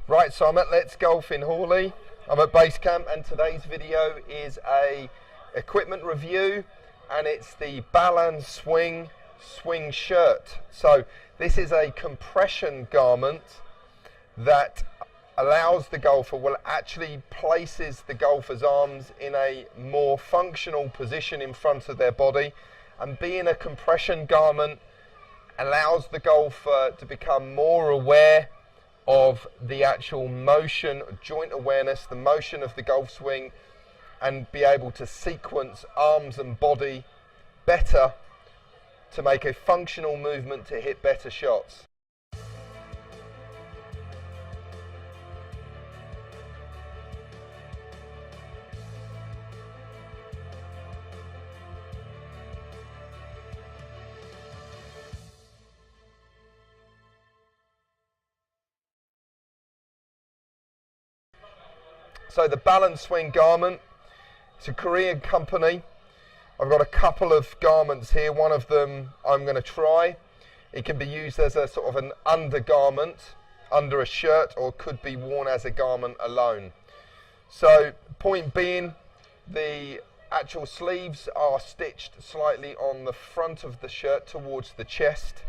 Right, so I'm at Let's Golf in Hawley. I'm at base camp, and today's video is a equipment review, and it's the 밸런스윙 swing shirt. So this is a compression garment that allows the golfer, well, actually places the golfer's arms in a more functional position in front of their body, and being a compression garment allows the golfer to become more aware of the actual motion, joint awareness, the motion of the golf swing, and be able to sequence arms and body better to make a functional movement to hit better shots. So the 밸런스윙 garment, it's a Korean company. I've got a couple of garments here. One of them I'm going to try. It can be used as a sort of an undergarment under a shirt, or could be worn as a garment alone. So point being, the actual sleeves are stitched slightly on the front of the shirt towards the chest,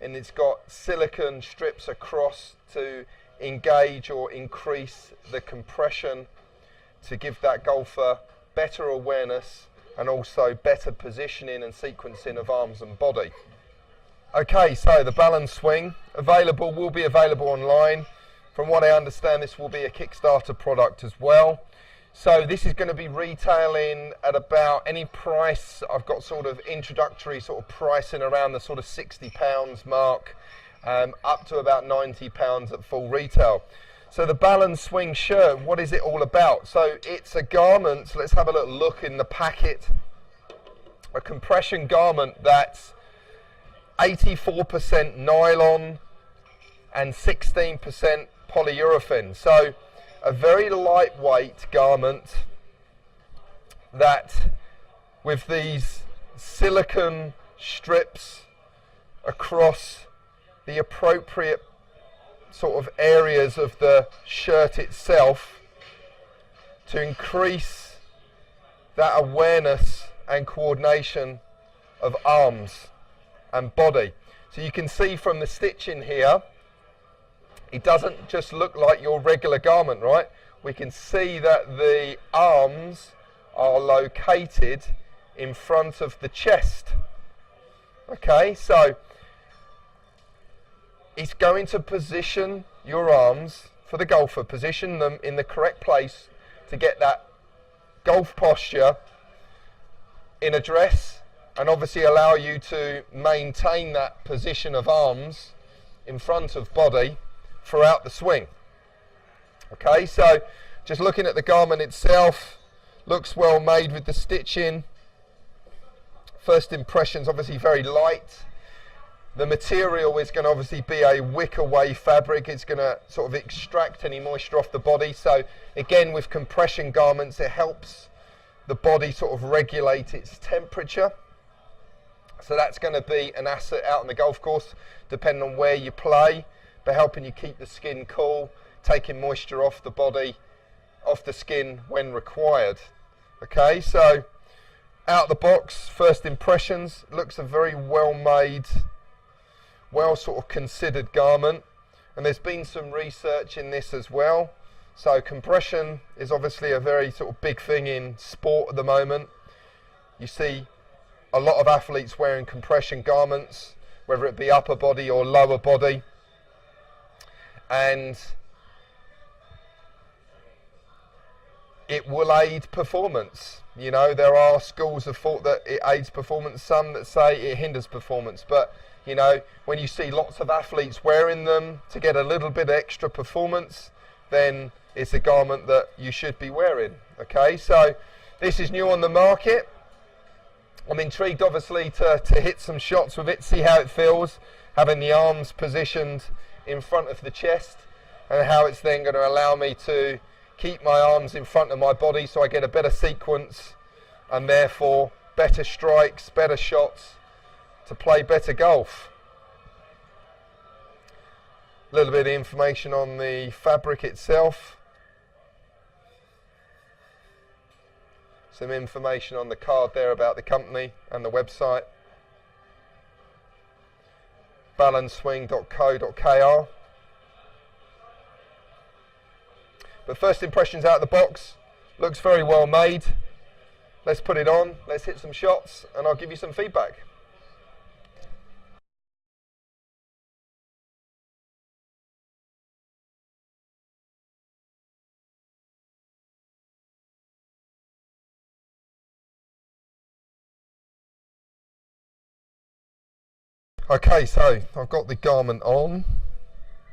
and it's got silicone strips across to engage or increase the compression to give that golfer better awareness and also better positioning and sequencing of arms and body. Okay, so the 밸런스윙 will be available online. From what I understand, this will be a Kickstarter product as well. So this is going to be retailing at about any price. I've got sort of introductory sort of pricing around the sort of £60 mark. Up to about £90 at full retail. So the 밸런스윙 shirt, what is it all about? So it's a garment, so let's have a little look in the packet. A compression garment that's 84% nylon and 16% polyurethane. So a very lightweight garment that, with these silicone strips across the appropriate sort of areas of the shirt itself, to increase that awareness and coordination of arms and body. So you can see from the stitching here, it doesn't just look like your regular garment, right? We can see that the arms are located in front of the chest. Okay, so it's going to position your arms for the golfer, position them in the correct place to get that golf posture in a dress, and obviously allow you to maintain that position of arms in front of body throughout the swing. Okay, so just looking at the garment itself, looks well made with the stitching. First impressions, obviously very light. The material is going to obviously be a wick-away fabric. It's going to sort of extract any moisture off the body. So again, with compression garments, it helps the body sort of regulate its temperature. So that's going to be an asset out on the golf course, depending on where you play, but helping you keep the skin cool, taking moisture off the body, off the skin when required. Okay, so out the box, first impressions, looks a very well made, well sort of considered garment, and there's been some research in this as well. So compression is obviously a very sort of big thing in sport at the moment. You see a lot of athletes wearing compression garments, whether it be upper body or lower body, and it will aid performance. You know, there are schools of thought that it aids performance, some that say it hinders performance, but you know, when you see lots of athletes wearing them to get a little bit extra performance, then it's a garment that you should be wearing. Okay, so this is new on the market. I'm intrigued obviously to hit some shots with it, see how it feels, having the arms positioned in front of the chest, and how it's then going to allow me to keep my arms in front of my body so I get a better sequence, and therefore better strikes, better shots, to play better golf. little bit of information on the fabric itself. Some information on the card there about the company and the website. 밸런스윙.co.kr. But first impressions out of the box, looks very well made. Let's put it on, let's hit some shots, and I'll give you some feedback. Okay, so I've got the garment on.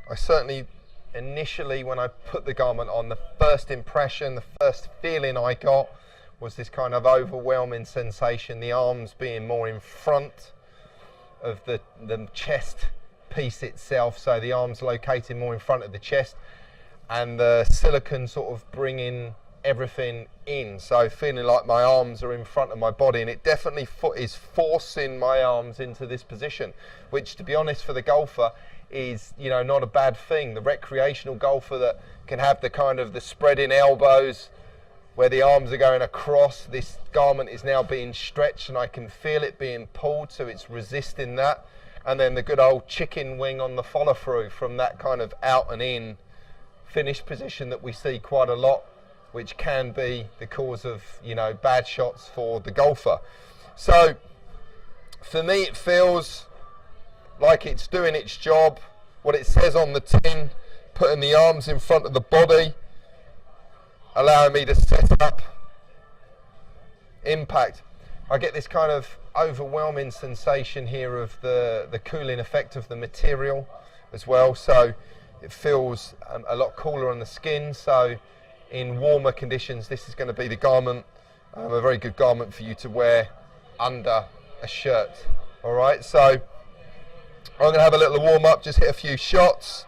I certainly, initially when I put the garment on, the first impression, the first feeling I got was this kind of overwhelming sensation, the arms being more in front of the chest piece itself, so the arms located more in front of the chest, and the silicone sort of bringing everything in, so feeling like my arms are in front of my body, and it definitely is forcing my arms into this position, which, to be honest, for the golfer is, you know, not a bad thing. The recreational golfer that can have the kind of the spreading elbows where the arms are going across, this garment is now being stretched and I can feel it being pulled, so it's resisting that. And then the good old chicken wing on the follow through from that kind of out and in finish position that we see quite a lot, which can be the cause of, you know, bad shots for the golfer. So for me, it feels like it's doing its job, what it says on the tin, putting the arms in front of the body, allowing me to set up impact. I get this kind of overwhelming sensation here of the cooling effect of the material as well, so it feels a lot cooler on the skin. So in warmer conditions, this is going to be the garment, a very good garment for you to wear under a shirt. All right, so I'm going to have a little warm up, just hit a few shots.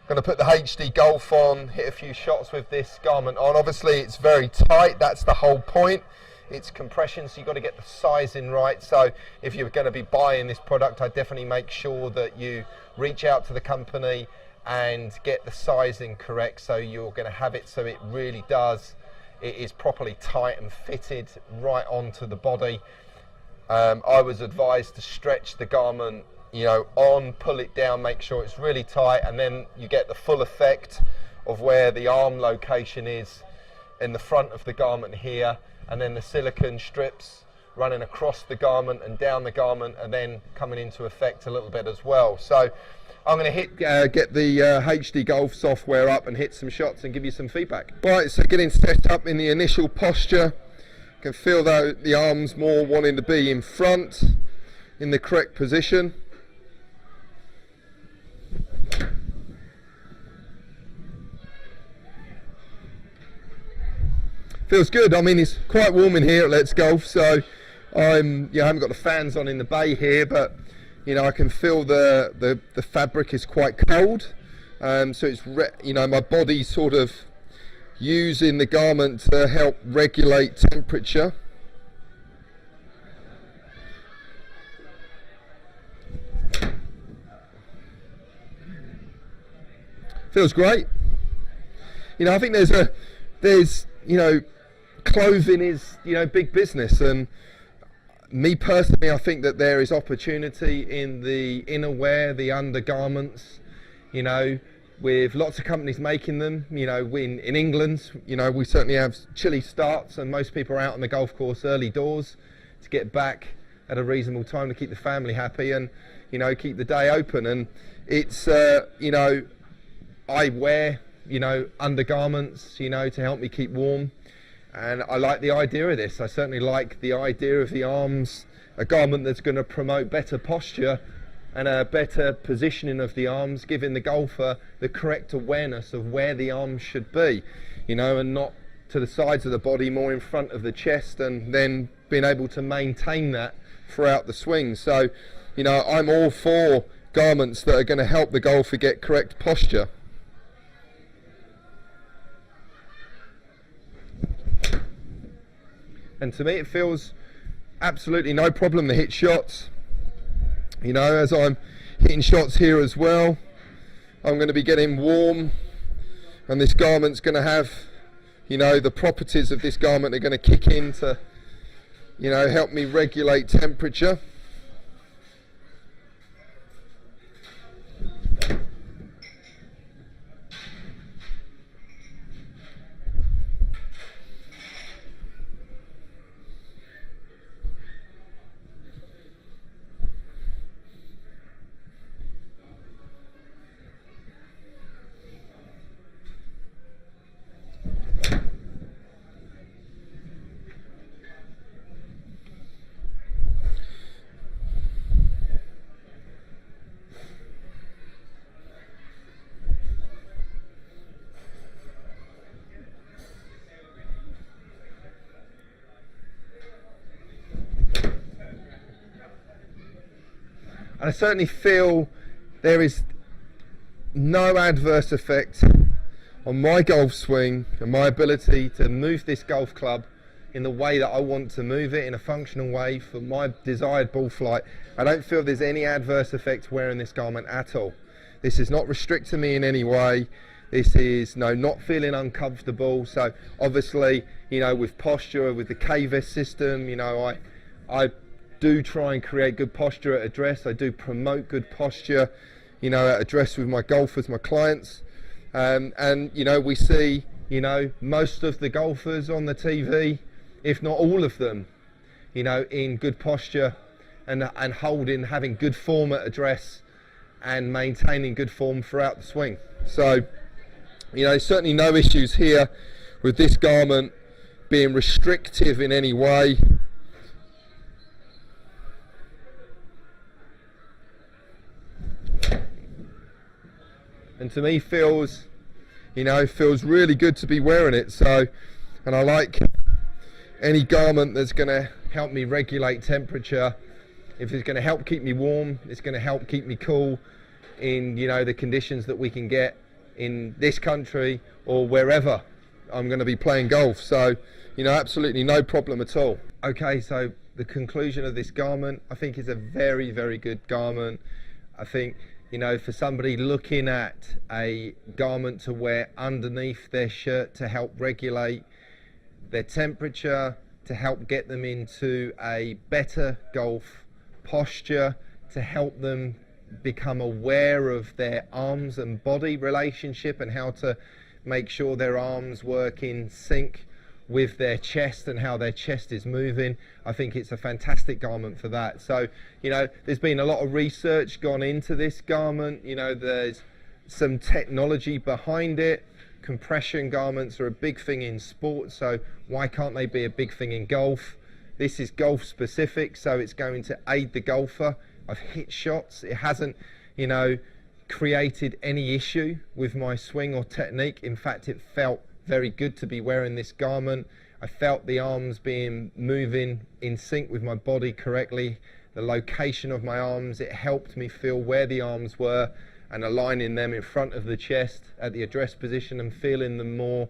I'm going to put the HD Golf on, hit a few shots with this garment on. Obviously it's very tight, that's the whole point. It's compression, so you've got to get the sizing right. So if you're going to be buying this product, I definitely make sure that you reach out to the company and get the sizing correct, so you're going to have it so it really does, it is properly tight and fitted right onto the body. I was advised to stretch the garment, you know, on, pull it down, make sure it's really tight, and then you get the full effect of where the arm location is in the front of the garment here, and then the silicone strips running across the garment and down the garment, and then coming into effect a little bit as well. So I'm going to get the HD Golf software up and hit some shots and give you some feedback. Right, so getting set up in the initial posture. You can feel the arms more wanting to be in front, in the correct position. Feels good. I mean, it's quite warm in here at Let's Golf, so I haven't got the fans on in the bay here, but you know, I can feel the fabric is quite cold, so it's you know, my body's sort of using the garment to help regulate temperature. Feels great. You know, I think there's you know, clothing is, you know, big business, and me personally, I think that there is opportunity in the innerwear, the undergarments, you know, with lots of companies making them. You know, in England, you know, we certainly have chilly starts, and most people are out on the golf course early doors to get back at a reasonable time to keep the family happy and, you know, keep the day open. And it's, you know, I wear, you know, undergarments, you know, to help me keep warm. And I like the idea of this. I certainly like the idea of the arms, a garment that's going to promote better posture and a better positioning of the arms, giving the golfer the correct awareness of where the arms should be, you know, and not to the sides of the body, more in front of the chest, and then being able to maintain that throughout the swing. So, you know, I'm all for garments that are going to help the golfer get correct posture. And to me, it feels absolutely no problem to hit shots. You know, as I'm hitting shots here as well, I'm going to be getting warm, and this garment's going to have, you know, the properties of this garment are going to kick in to, you know, help me regulate temperature. And I certainly feel there is no adverse effect on my golf swing and my ability to move this golf club in the way that I want to move it, in a functional way for my desired ball flight. I don't feel there's any adverse effect wearing this garment at all. This is not restricting me in any way. This is not feeling uncomfortable. So obviously, you know, with posture, with the K-Vest system, you know, I do try and create good posture at address. I do promote good posture, you know, at address with my golfers, my clients. And, you know, we see, you know, most of the golfers on the TV, if not all of them, you know, in good posture and having good form at address and maintaining good form throughout the swing. So, you know, certainly no issues here with this garment being restrictive in any way. And to me feels really good to be wearing it. So, and I like any garment that's going to help me regulate temperature. If it's going to help keep me warm, it's going to help keep me cool in, you know, the conditions that we can get in this country or wherever I'm going to be playing golf. So, you know, absolutely no problem at all. Okay, so the conclusion of this garment, I think, is a very, very good garment. I think, you know, for somebody looking at a garment to wear underneath their shirt to help regulate their temperature, to help get them into a better golf posture, to help them become aware of their arms and body relationship and how to make sure their arms work in sync with their chest and how their chest is moving. I think it's a fantastic garment for that. So, you know, there's been a lot of research gone into this garment. You know, there's some technology behind it. Compression garments are a big thing in sports, so why can't they be a big thing in golf? This is golf specific, so it's going to aid the golfer. I've hit shots. It hasn't, you know, created any issue with my swing or technique. In fact, it felt very good to be wearing this garment. I felt the arms moving in sync with my body correctly. The location of my arms, it helped me feel where the arms were and aligning them in front of the chest at the address position and feeling them more,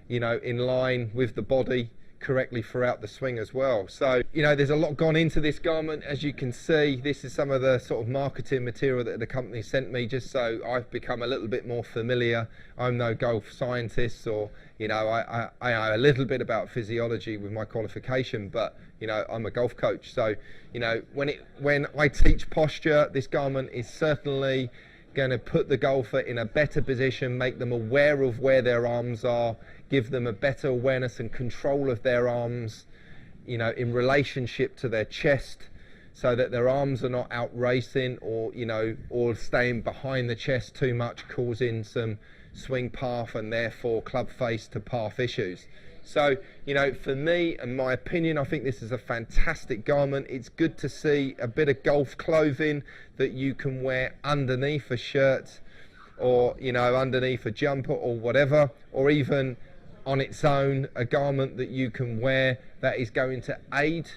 you know, in line with the body correctly throughout the swing as well. So, you know, there's a lot gone into this garment. As you can see, this is some of the sort of marketing material that the company sent me, just so I've become a little bit more familiar. I'm no golf scientist, or, you know, I know a little bit about physiology with my qualification, but, you know, I'm a golf coach. So, you know, when I teach posture, this garment is certainly going to put the golfer in a better position, make them aware of where their arms are, give them a better awareness and control of their arms, you know, in relationship to their chest, so that their arms are not out racing or, you know, or staying behind the chest too much, causing some swing path and therefore club face to path issues. So, you know, for me and my opinion, I think this is a fantastic garment. It's good to see a bit of golf clothing that you can wear underneath a shirt, or, you know, underneath a jumper or whatever, or even on its own, a garment that you can wear that is going to aid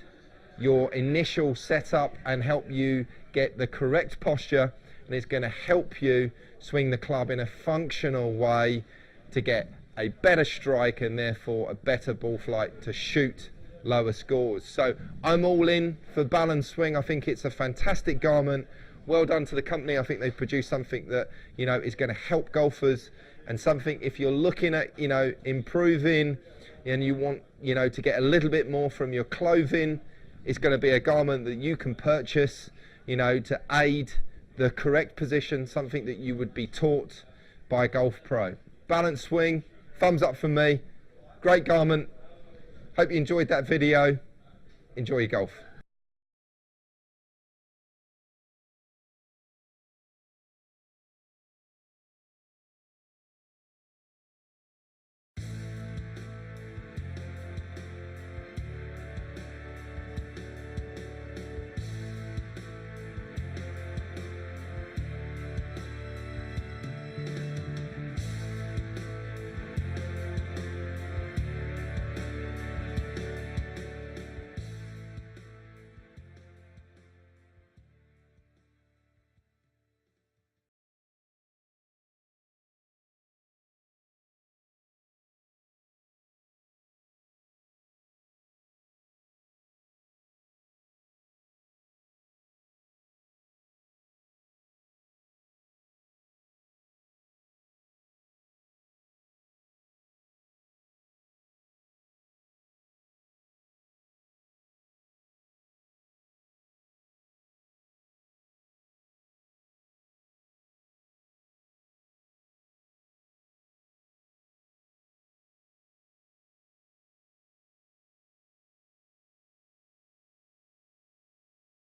your initial setup and help you get the correct posture, and it's going to help you swing the club in a functional way to get a better strike and therefore a better ball flight to shoot lower scores. So I'm all in for Balanced Swing. I think it's a fantastic garment. well done to the company. I think they've produced something that, you know, is going to help golfers, and something, if you're looking at, you know, improving and you want, you know, to get a little bit more from your clothing, it's going to be a garment that you can purchase, you know, to aid the correct position, something that you would be taught by a golf pro. Balanced swing, thumbs up from me. Great garment. Hope you enjoyed that video. Enjoy your golf.